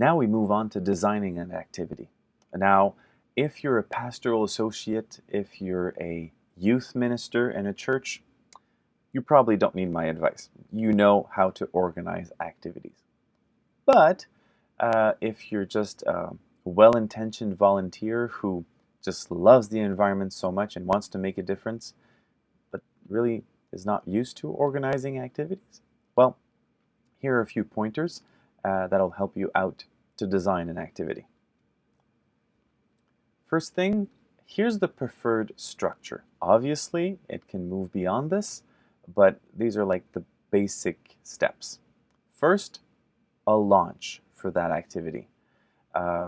Now we move on to designing an activity. Now, if you're a pastoral associate, if you're a youth minister in a church, you probably don't need my advice. You know how to organize activities. But if you're just a well-intentioned volunteer who just loves the environment so much and wants to make a difference, but really is not used to organizing activities, well, here are a few pointers that'll help you out to design an activity. First thing, here's the preferred structure. Obviously, it can move beyond this, but these are like the basic steps. First, a launch for that activity.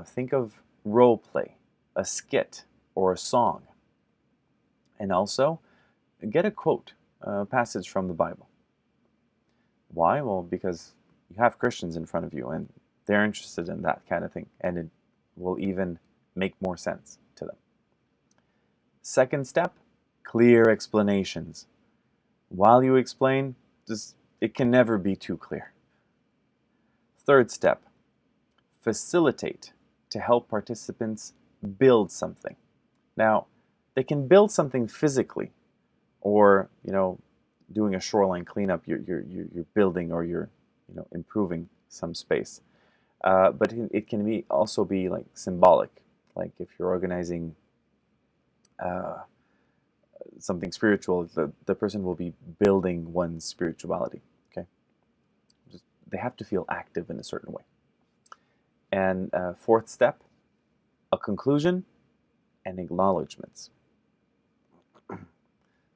Think of role play, a skit, or a song. And also, get a quote, a passage from the Bible. Why? Well, because you have Christians in front of you and they're interested in that kind of thing, and it will even make more sense to them. Second step, clear explanations. While you explain, it can never be too clear. Third step, facilitate to help participants build something. Now, they can build something physically, or doing a shoreline cleanup. You're building, or you're improving some space. But it can also be like symbolic, like if you're organizing something spiritual, the person will be building one's spirituality. Okay, they have to feel active in a certain way. And fourth step, a conclusion and acknowledgements.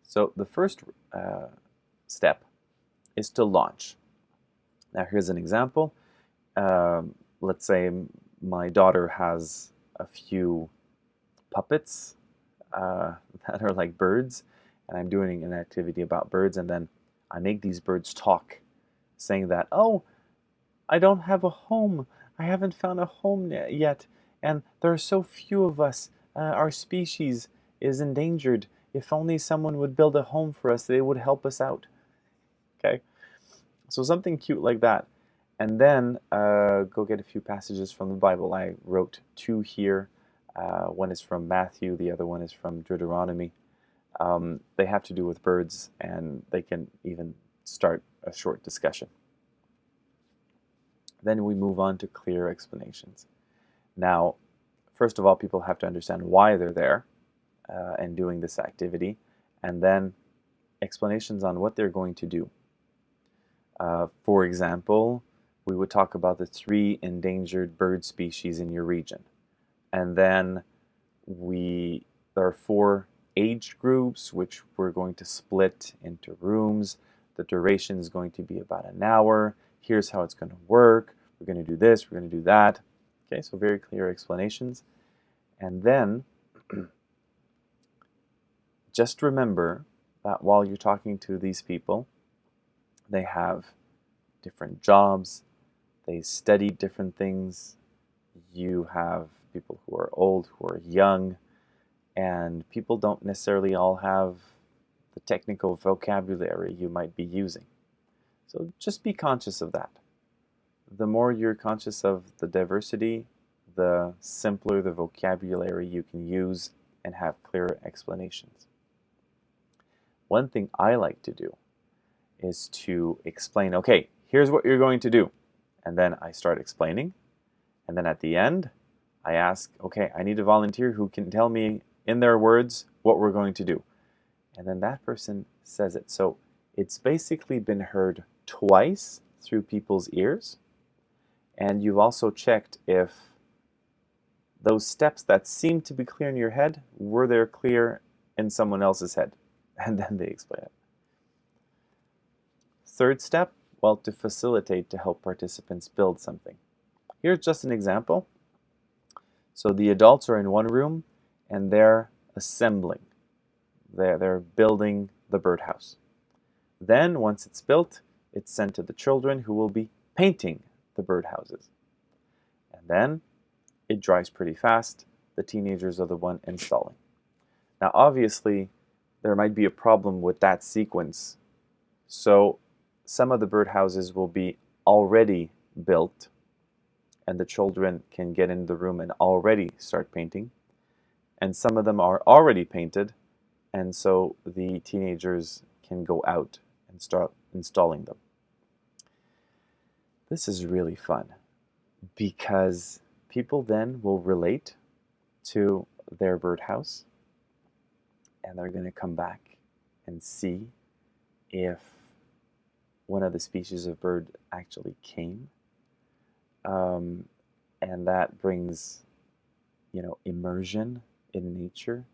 So the first step is to launch. Now here's an example. Let's say my daughter has a few puppets that are like birds, and I'm doing an activity about birds, and then I make these birds talk, saying that, oh, I don't have a home. I haven't found a home yet, and there are so few of us. Our species is endangered. If only someone would build a home for us, they would help us out. Okay? So something cute like that. And then go get a few passages from the Bible. I wrote 2 here. One is from Matthew, the other one is from Deuteronomy. They have to do with birds, and they can even start a short discussion. Then we move on to clear explanations. Now, first of all, people have to understand why they're there and doing this activity, and then explanations on what they're going to do. For example, we would talk about the 3 endangered bird species in your region. And then there are 4 age groups, which we're going to split into rooms. The duration is going to be about an hour. Here's how it's going to work. We're going to do this, we're going to do that. Okay, so very clear explanations. And then just remember that while you're talking to these people, they have different jobs, they study different things. You have people who are old, who are young, and people don't necessarily all have the technical vocabulary you might be using. So just be conscious of that. The more you're conscious of the diversity, the simpler the vocabulary you can use and have clearer explanations. One thing I like to do is to explain, okay, here's what you're going to do. And then I start explaining. And then at the end, I ask, okay, I need a volunteer who can tell me in their words what we're going to do. And then that person says it. So it's basically been heard twice through people's ears. And you've also checked if those steps that seem to be clear in your head, were they clear in someone else's head? And then they explain it. Third step, well, to facilitate, to help participants build something. Here's just an example. So the adults are in one room and they're assembling. They're building the birdhouse. Then once it's built, it's sent to the children who will be painting the birdhouses. And then it dries pretty fast. The teenagers are the one installing. Now obviously there might be a problem with that sequence. So some of the birdhouses will be already built, and the children can get into the room and already start painting. And some of them are already painted, and so the teenagers can go out and start installing them. This is really fun because people then will relate to their birdhouse, and they're going to come back and see if one of the species of bird actually came. And that brings, immersion in nature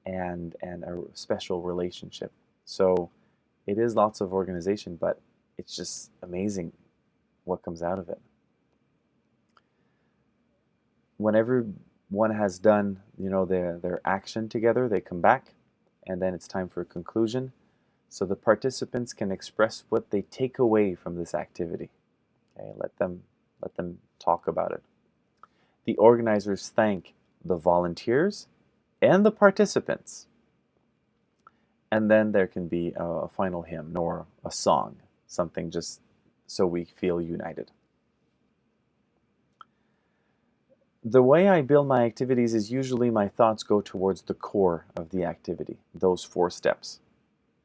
and a special relationship. So it is lots of organization, but it's just amazing what comes out of it. When everyone has done, their action together, they come back, and then it's time for a conclusion. So the participants can express what they take away from this activity. Okay, let them talk about it. The organizers thank the volunteers and the participants. And then there can be a final hymn or a song, something just so we feel united. The way I build my activities is usually my thoughts go towards the core of the activity, those 4 steps.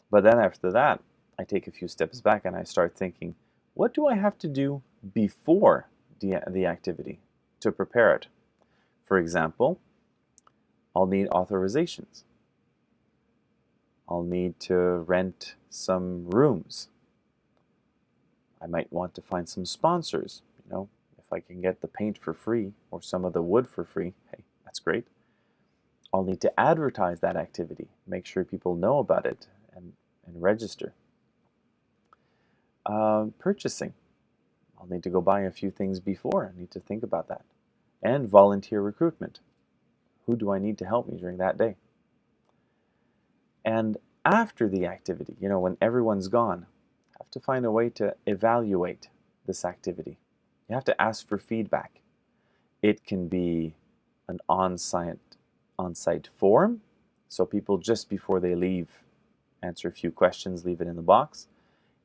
But then after that, I take a few steps back and I start thinking, what do I have to do before the activity to prepare it? For example, I'll need authorizations. I'll need to rent some rooms. I might want to find some sponsors. If I can get the paint for free or some of the wood for free, hey, that's great. I'll need to advertise that activity, make sure people know about it and register. Purchasing. I'll need to go buy a few things before. I need to think about that. And volunteer recruitment. Who do I need to help me during that day? And after the activity, when everyone's gone, I have to find a way to evaluate this activity. You have to ask for feedback. It can be an on-site form, so people just before they leave answer a few questions, leave it in the box.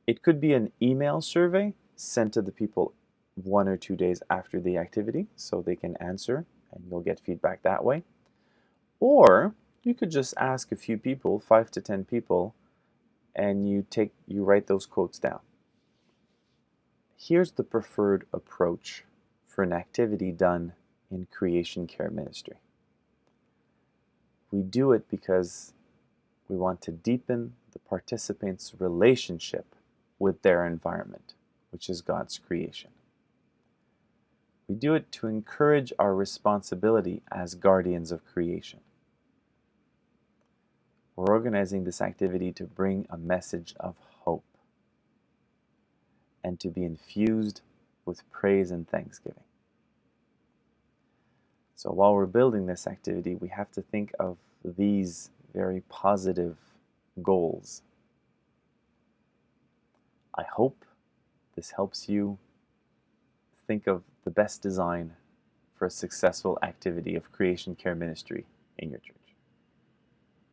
It could be an email survey sent to the people 1 or 2 days after the activity, so they can answer and you'll get feedback that way. Or you could just ask a few people, 5 to 10 people, and you write those quotes down. Here's the preferred approach for an activity done in creation care ministry. We do it because we want to deepen the participants' relationship with their environment, which is God's creation. We do it to encourage our responsibility as guardians of creation. We're organizing this activity to bring a message of hope and to be infused with praise and thanksgiving. So while we're building this activity, we have to think of these very positive goals. I hope this helps you think of the best design for a successful activity of creation care ministry in your church.